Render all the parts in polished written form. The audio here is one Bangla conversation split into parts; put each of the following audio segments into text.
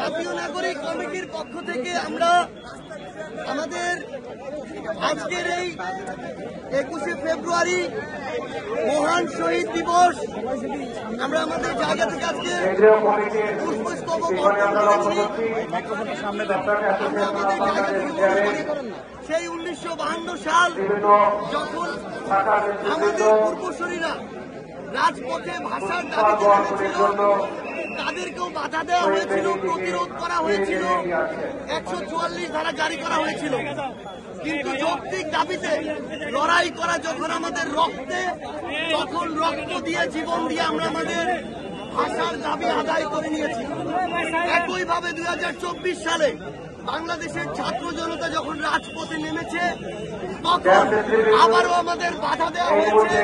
জাতীয় নাগরিক কমিটির পক্ষ থেকে আমরা আমাদের আজকের এই 21শে ফেব্রুয়ারি মহান শহীদ দিবস আমরা আমাদের জায়গা থেকে আজকে পুষ্পস্তবক অর্পণ করেছি। আমরা আমাদের জায়গা থেকে মনে করি সেই 1952 সাল যখন আমাদের পূর্বসূরীরা রাজপথে ভাষার দাবিতে নেমেছিল, তাদেরকেও বাধা দেওয়া হয়েছিল, প্রতিরোধ করা হয়েছিল, 144 ধারা জারি করা হয়েছিল। কিন্তু যৌক্তিক দাবিতে লড়াই করা যখন আমাদের রক্তে, তখন রক্ত দিয়ে জীবন দিয়ে আমরা আমাদের ভাষার দাবি আদায় করে নিয়েছি। একইভাবে 2024 সালে বাংলাদেশের ছাত্র জনতা যখন রাজপথে নেমেছে, তখন আবারও আমাদের বাধা দেওয়া হয়েছে,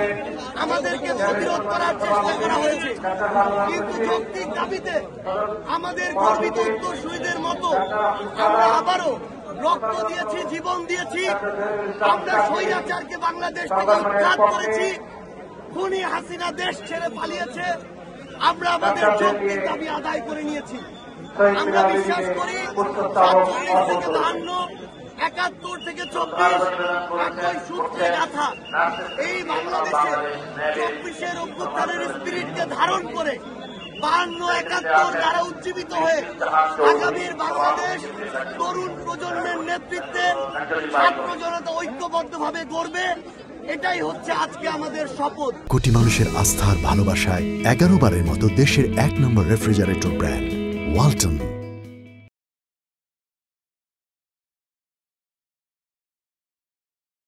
আমাদেরকে প্রতিরোধ করার চেষ্টা করা হয়েছে। কিন্তু যৌক্তিক দাবিতে আমাদের গর্বিত উত্তরসূরিদের মতো আমরা আবারও রক্ত দিয়েছি, জীবন দিয়েছি। আমরা স্বৈরাচারকে বাংলাদেশ থেকে উৎখাত করেছি। খুনি হাসিনা দেশ ছেড়ে পালিয়েছে। আমরা আমাদের যৌক্তিক দাবি আদায় করে নিয়েছি। আমরা বিশ্বাস করি 47 থেকে 52, 71 থেকে 24 একই সূত্রে গাথা এই বাংলাদেশে 24-এর অভ্যুত্থানের স্পিরিটকে ধারণ করে 52, 71 দ্বারা উজ্জীবিত হয়ে আগামীর বাংলাদেশ তরুণ প্রজন্মের নেতৃত্বে ছাত্র জনতা ঐক্যবদ্ধভাবে গড়বে। এটাই হচ্ছে আজকে আমাদের শপথ। কোটি মানুষের আস্থার ভালোবাসায় 11 বারের মতো দেশের 1 নম্বর রেফ্রিজারেটর ব্র্যান্ড ওয়ালটন।